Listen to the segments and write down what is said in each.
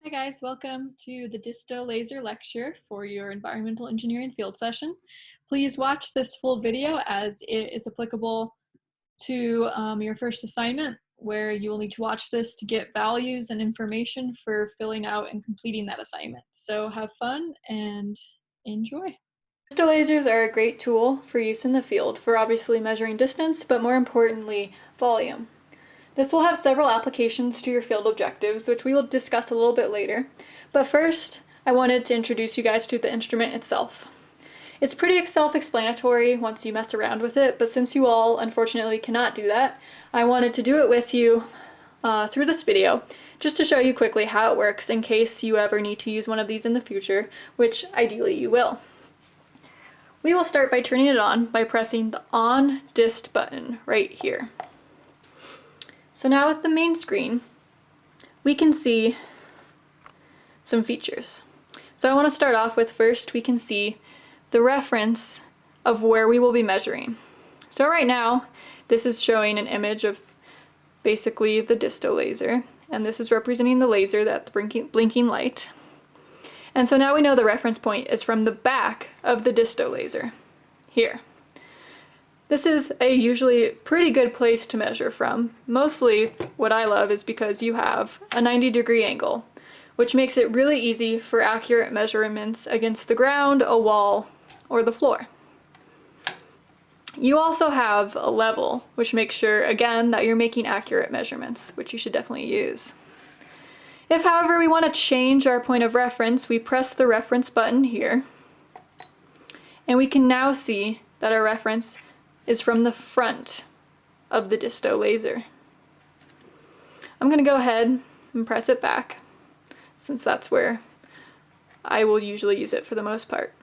Hi guys, welcome to the Disto-Laser lecture for your environmental engineering field session. Please watch this full video as it is applicable to your first assignment, where you will need to watch this to get values and information for filling out and completing that assignment. So have fun and enjoy. Disto-lasers are a great tool for use in the field for obviously measuring distance, but more importantly, volume. This will have several applications to your field objectives, which we will discuss a little bit later. But first, I wanted to introduce you guys to the instrument itself. It's pretty self-explanatory once you mess around with it, but since you all unfortunately cannot do that, I wanted to do it with you through this video, just to show you quickly how it works in case you ever need to use one of these in the future, which ideally you will. We will start by turning it on by pressing the On Dist button right here. So now with the main screen, we can see some features. So I want to start off with first we can see the reference of where we will be measuring. So right now, this is showing an image of basically the Disto-Laser, and this is representing the laser, that blinking light. And so now we know the reference point is from the back of the Disto-Laser, here. This is a usually pretty good place to measure from. Mostly what I love is because you have a 90-degree angle, which makes it really easy for accurate measurements against the ground, a wall, or the floor. You also have a level, which makes sure, again, that you're making accurate measurements, which you should definitely use. If, however, we want to change our point of reference, we press the reference button here, and we can now see that our reference is from the front of the Disto-Laser. I'm going to go ahead and press it back, since that's where I will usually use it for the most part.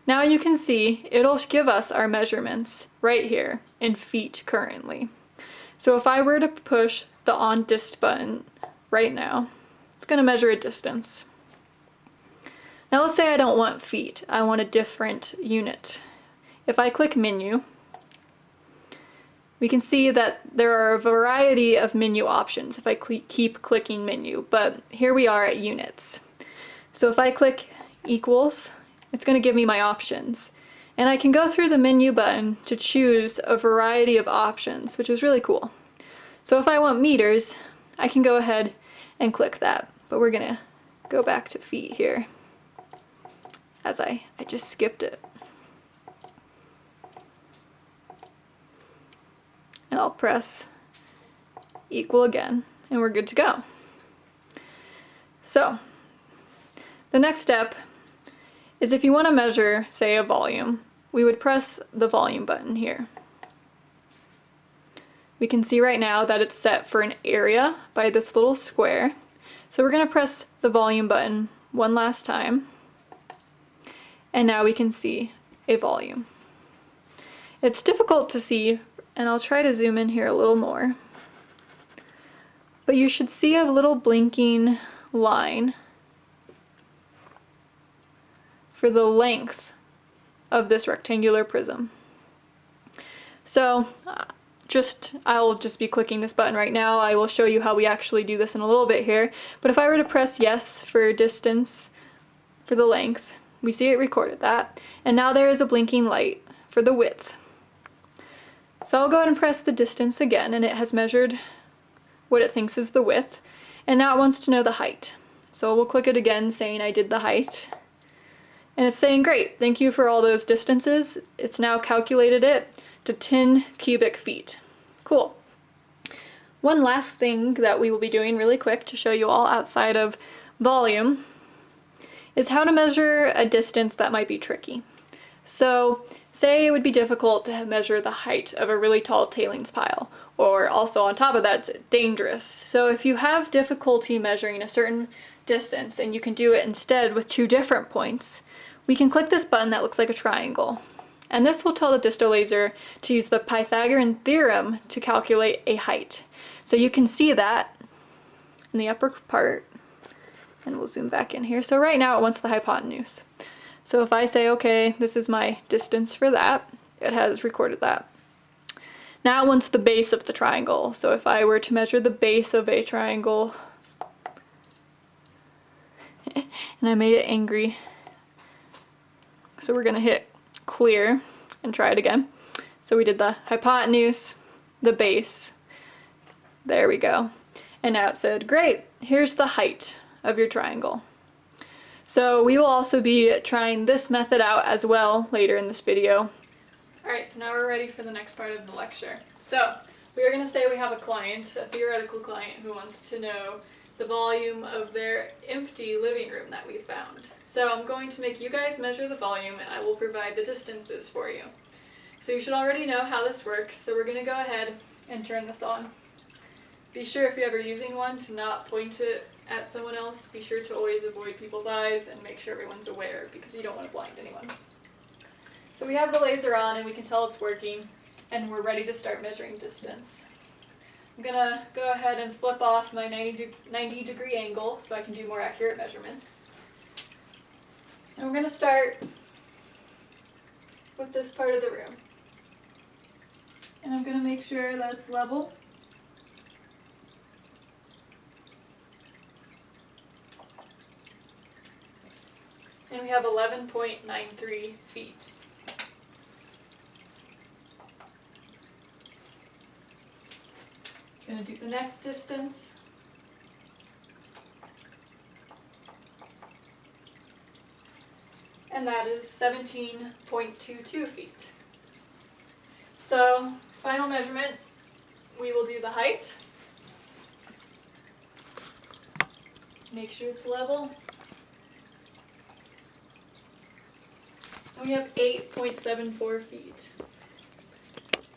Now you can see it'll give us our measurements right here in feet currently. So if I were to push the On Dist button right now, it's going to measure a distance. Now let's say I don't want feet, I want a different unit. If I click Menu, we can see that there are a variety of menu options if I keep clicking Menu, but here we are at units. So if I click equals, it's going to give me my options. And I can go through the menu button to choose a variety of options, which is really cool. So if I want meters, I can go ahead and click that, but we're going to go back to feet here, as I just skipped it. And I'll press equal again, and we're good to go. So, the next step is if you want to measure, say, a volume, we would press the volume button here. We can see right now that it's set for an area by this little square. So we're going to press the volume button one last time, and now we can see a volume. It's difficult to see, and I'll try to zoom in here a little more. But you should see a little blinking line for the length of this rectangular prism. So I'll just be clicking this button right now. I will show you how we actually do this in a little bit here. But if I were to press yes for distance, for the length, we see it recorded that. And now there is a blinking light for the width. So I'll go ahead and press the distance again, and it has measured what it thinks is the width, and now it wants to know the height. So we'll click it again, saying I did the height, and it's saying great, thank you for all those distances. It's now calculated it to 10 cubic feet. Cool. One last thing that we will be doing really quick to show you all outside of volume is how to measure a distance that might be tricky. So say it would be difficult to measure the height of a really tall tailings pile, or also on top of that, it's dangerous. So if you have difficulty measuring a certain distance and you can do it instead with two different points, we can click this button that looks like a triangle. And this will tell the Disto-Laser to use the Pythagorean theorem to calculate a height. So you can see that in the upper part, and we'll zoom back in here. So right now it wants the hypotenuse. So if I say, okay, this is my distance for that, it has recorded that. Now it wants the base of the triangle. So if I were to measure the base of a triangle, and I made it angry. So we're gonna hit clear and try it again. So we did the hypotenuse, the base. There we go. And now it said, great, here's the height of your triangle. So we will also be trying this method out as well later in this video. Alright, so now we're ready for the next part of the lecture. So we are going to say we have a client, a theoretical client, who wants to know the volume of their empty living room that we found. So I'm going to make you guys measure the volume and I will provide the distances for you. So you should already know how this works, so we're going to go ahead and turn this on. Be sure if you're ever using one to not point it at someone else. Be sure to always avoid people's eyes and make sure everyone's aware because you don't want to blind anyone. So we have the laser on and we can tell it's working and we're ready to start measuring distance. I'm going to go ahead and flip off my 90 degree angle so I can do more accurate measurements. And we're going to start with this part of the room. And I'm going to make sure that it's level. And we have 11.93 feet. Going to do the next distance. And that is 17.22 feet. So, final measurement, we will do the height. Make sure it's level. And we have 8.74 feet.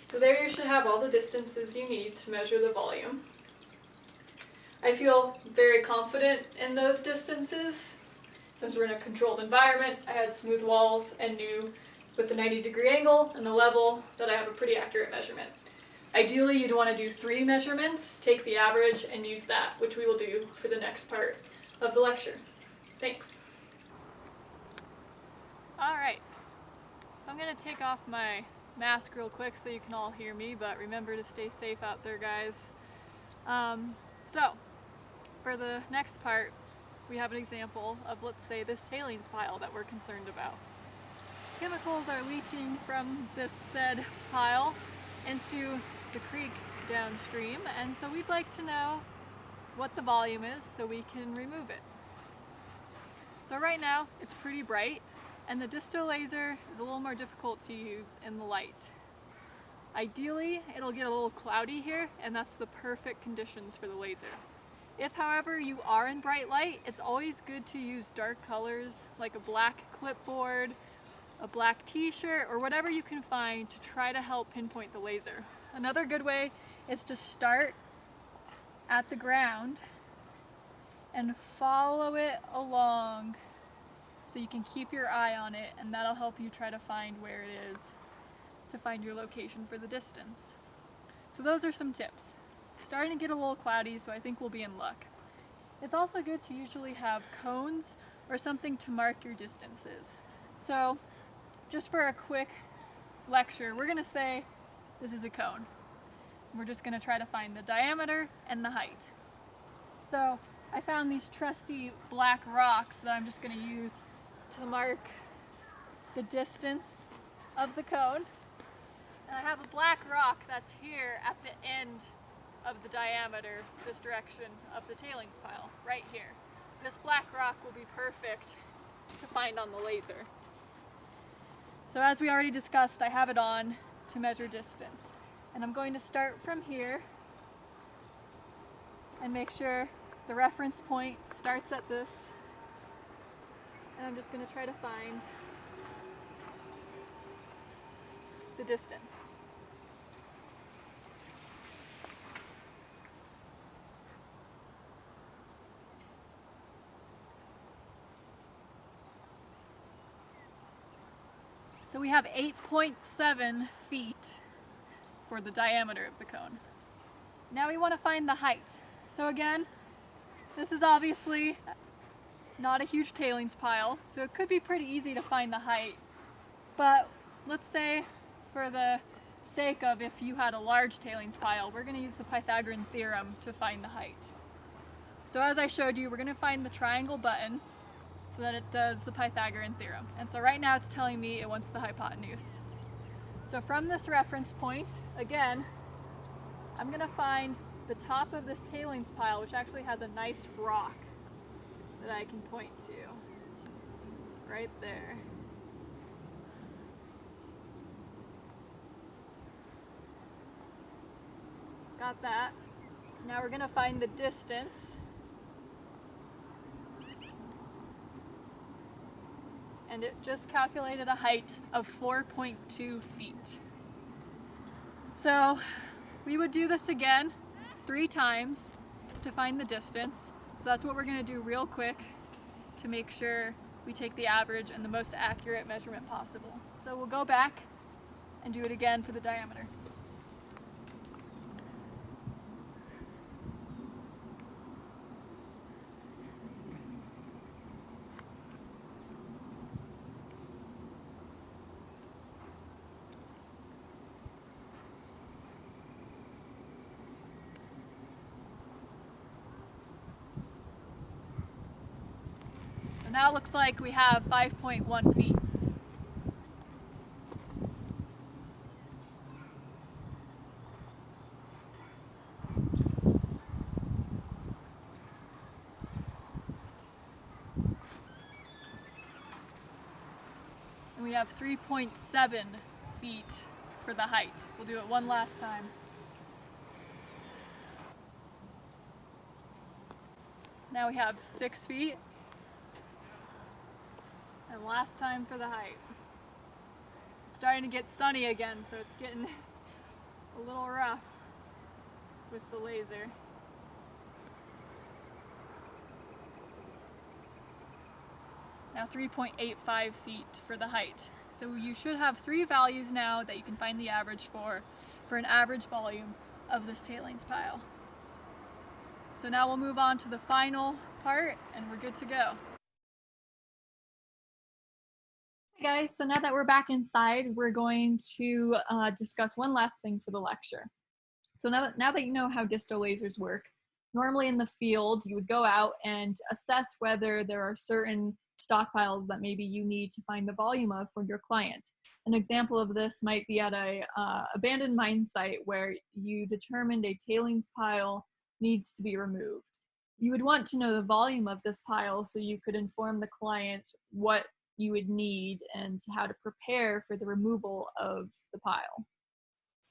So there you should have all the distances you need to measure the volume. I feel very confident in those distances. Since we're in a controlled environment, I had smooth walls and knew with the 90 degree angle and the level that I have a pretty accurate measurement. Ideally, you'd want to do 3 measurements, take the average, and use that, which we will do for the next part of the lecture. Thanks. Alright, so I'm going to take off my mask real quick so you can all hear me, but remember to stay safe out there, guys. So, for the next part, we have an example of, let's say, this tailings pile that we're concerned about. Chemicals are leaching from this said pile into the creek downstream, and so we'd like to know what the volume is so we can remove it. So right now, it's pretty bright, and the Disto-Laser is a little more difficult to use in the light. Ideally, it'll get a little cloudy here, and that's the perfect conditions for the laser. If, however, you are in bright light, it's always good to use dark colors like a black clipboard, a black t-shirt, or whatever you can find to try to help pinpoint the laser. Another good way is to start at the ground and follow it along so you can keep your eye on it, and that'll help you try to find where it is to find your location for the distance. So those are some tips. It's starting to get a little cloudy, so I think we'll be in luck. It's also good to usually have cones or something to mark your distances. So just for a quick lecture, we're going to say this is a cone. We're just going to try to find the diameter and the height. So I found these trusty black rocks that I'm just going to use to mark the distance of the cone. And I have a black rock that's here at the end of the diameter, this direction of the tailings pile, right here. This black rock will be perfect to find on the laser. So as we already discussed, I have it on to measure distance. And I'm going to start from here and make sure the reference point starts at this. And I'm just going to try to find the distance. So we have 8.7 feet for the diameter of the cone. Now we want to find the height. So again, this is obviously not a huge tailings pile, so it could be pretty easy to find the height. But let's say, for the sake of if you had a large tailings pile, we're going to use the Pythagorean theorem to find the height. So as I showed you, we're going to find the triangle button, so that it does the Pythagorean theorem. And so right now it's telling me it wants the hypotenuse. So from this reference point, again, I'm going to find the top of this tailings pile, which actually has a nice rock that I can point to. Right there. Got that. Now we're going to find the distance. And it just calculated a height of 4.2 feet. So we would do this again 3 times to find the distance. So that's what we're going to do real quick to make sure we take the average and the most accurate measurement possible. So we'll go back and do it again for the diameter. So now it looks like we have 5.1 feet. And we have 3.7 feet for the height. We'll do it one last time. Now we have 6 feet. And last time for the height. It's starting to get sunny again, so it's getting a little rough with the laser. Now 3.85 feet for the height. So you should have 3 values now that you can find the average for an average volume of this tailings pile. So now we'll move on to the final part and we're good to go. Hey guys, so now that we're back inside, we're going to discuss one last thing for the lecture. So now that you know how Disto-Lasers work, normally in the field you would go out and assess whether there are certain stockpiles that maybe you need to find the volume of for your client. An example of this might be at a abandoned mine site where you determined a tailings pile needs to be removed. You would want to know the volume of this pile so you could inform the client what you would need and how to prepare for the removal of the pile.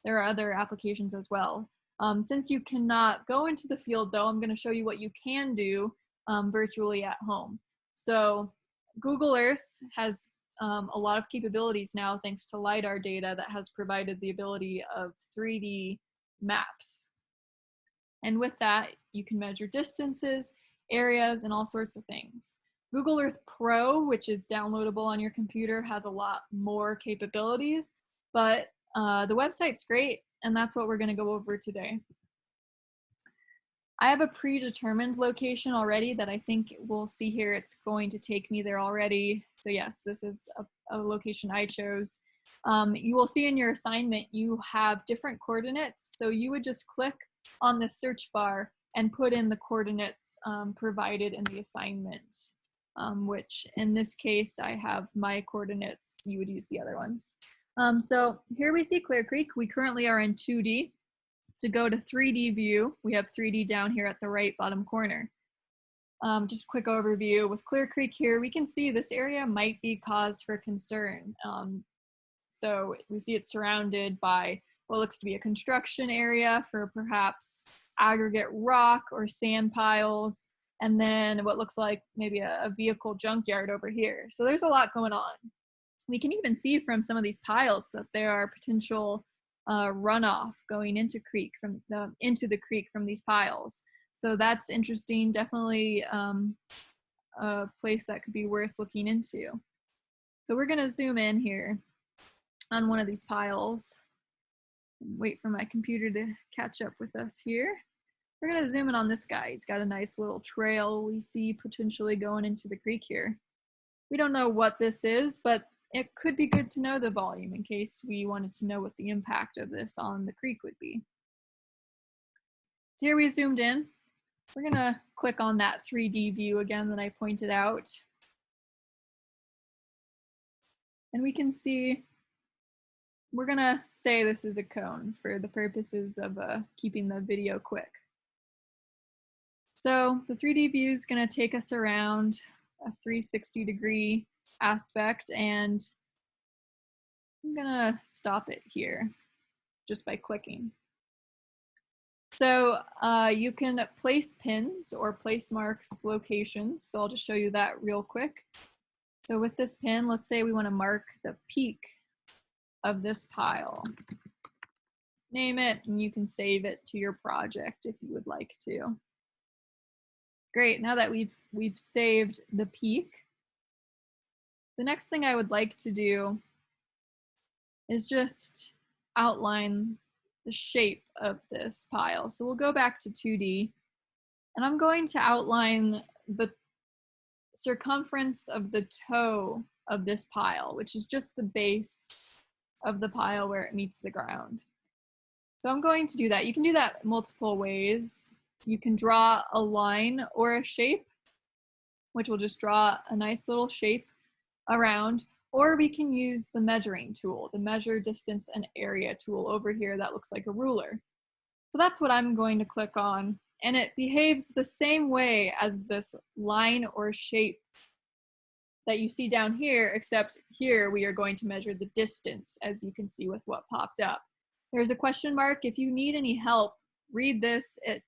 There are other applications as well. Since you cannot go into the field though, I'm going to show you what you can do virtually at home. So Google Earth has a lot of capabilities now thanks to LiDAR data that has provided the ability of 3D maps. And with that, you can measure distances, areas, and all sorts of things. Google Earth Pro, which is downloadable on your computer, has a lot more capabilities, but the website's great, and that's what we're going to go over today. I have a predetermined location already that I think we'll see here. It's going to take me there already. So yes, this is a location I chose. You will see in your assignment, you have different coordinates. So you would just click on the search bar and put in the coordinates provided in the assignment, which in this case, I have my coordinates. You would use the other ones. So here we see Clear Creek. We currently are in 2D. To go to 3D view, we have 3D down here at the right bottom corner. Just a quick overview. With Clear Creek here, we can see this area might be cause for concern. So we see it surrounded by what looks to be a construction area for perhaps aggregate rock or sand piles, and then what looks like maybe a vehicle junkyard over here. So there's a lot going on. We can even see from some of these piles that there are potential runoff going into the creek from these piles. So that's interesting. Definitely a place that could be worth looking into. So we're going to zoom in here on one of these piles. Wait for my computer to catch up with us here. We're going to zoom in on this guy. He's got a nice little trail we see potentially going into the creek here. We don't know what this is, but it could be good to know the volume in case we wanted to know what the impact of this on the creek would be. So here we zoomed in. We're going to click on that 3D view again that I pointed out. And we can see, we're gonna say this is a cone for the purposes of keeping the video quick. So the 3D view is gonna take us around a 360-degree aspect, and I'm gonna stop it here just by clicking. So you can place pins or place marks locations. So I'll just show you that real quick. So with this pin, let's say we want to mark the peak of this pile. Name it, and you can save it to your project if you would like to. Great, now that we've saved the peak, the next thing I would like to do is just outline the shape of this pile. So we'll go back to 2D, and I'm going to outline the circumference of the toe of this pile, which is just the base of the pile where it meets the ground. So I'm going to do that. You can do that multiple ways. You can draw a line or a shape, which will just draw a nice little shape around, or we can use the measuring tool, the measure distance and area tool over here that looks like a ruler. So that's what I'm going to click on, and it behaves the same way as this line or shape that you see down here, except here we are going to measure the distance, as you can see with what popped up. There's a question mark. If you need any help, read this. It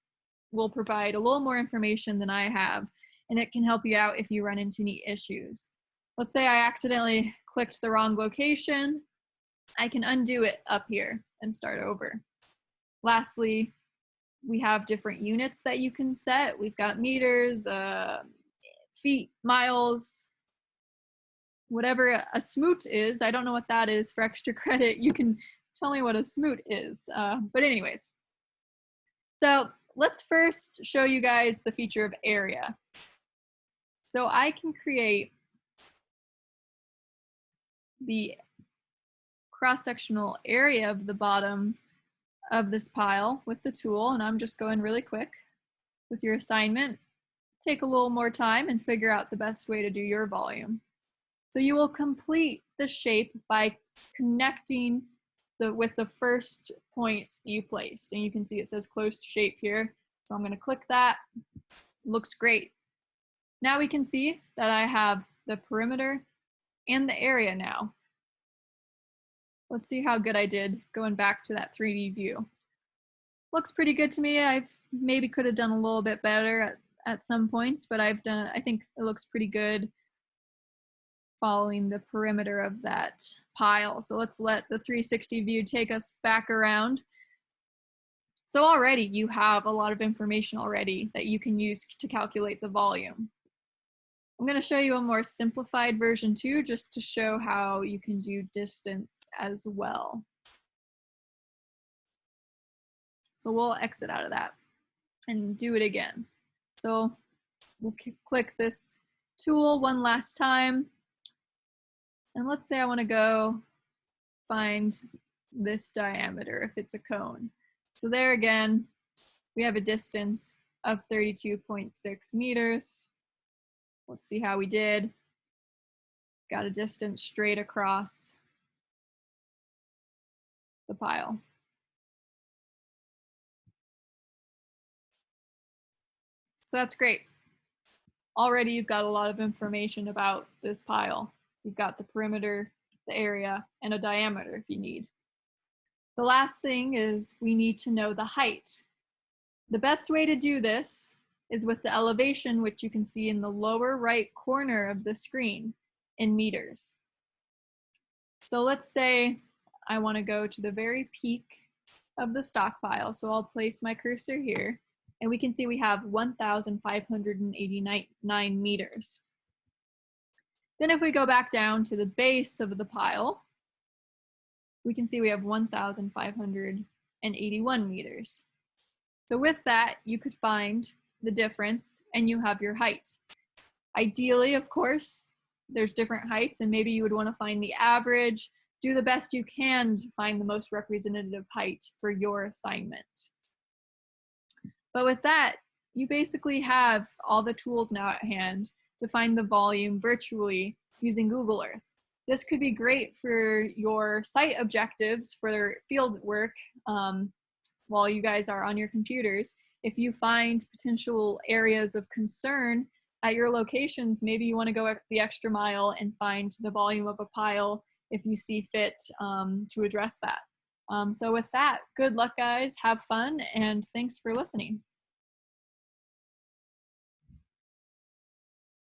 will provide a little more information than I have, and it can help you out if you run into any issues. Let's say I accidentally clicked the wrong location. I can undo it up here and start over. Lastly, we have different units that you can set. We've got meters, feet, miles, whatever a smoot is. I don't know what that is. For extra credit, you can tell me what a smoot is. But anyways, so let's first show you guys the feature of area. So I can create the cross-sectional area of the bottom of this pile with the tool, and I'm just going really quick with your assignment. Take a little more time and figure out the best way to do your volume. So you will complete the shape by connecting with the first point you placed, and you can see it says closed shape here. So I'm going to click that. Looks great. Now we can see that I have the perimeter and the area now. Let's see how good I did going back to that 3D view. Looks pretty good to me. I maybe could have done a little bit better at some points, but I think it looks pretty good following the perimeter of that pile. So let's let the 360 view take us back around. So already you have a lot of information already that you can use to calculate the volume. I'm going to show you a more simplified version too, just to show how you can do distance as well. So we'll exit out of that and do it again. So we'll click this tool one last time. And let's say I want to go find this diameter if it's a cone. So there again, we have a distance of 32.6 meters. Let's see how we did. Got a distance straight across the pile. So that's great. Already you've got a lot of information about this pile. You've got the perimeter, the area, and a diameter if you need. The last thing is we need to know the height. The best way to do this is with the elevation, which you can see in the lower right corner of the screen in meters. So let's say I want to go to the very peak of the stockpile. So I'll place my cursor here, and we can see we have 1,589 meters. Then if we go back down to the base of the pile, we can see we have 1,581 meters. So with that, you could find the difference and you have your height. Ideally, of course, there's different heights, and maybe you would want to find the average. Do the best you can to find the most representative height for your assignment. But with that, you basically have all the tools now at hand to find the volume virtually using Google Earth. this could be great for your site objectives for field work while you guys are on your computers. If you find potential areas of concern at your locations, maybe you want to go the extra mile and find the volume of a pile if you see fit to address that. So with that, good luck guys, have fun, and thanks for listening.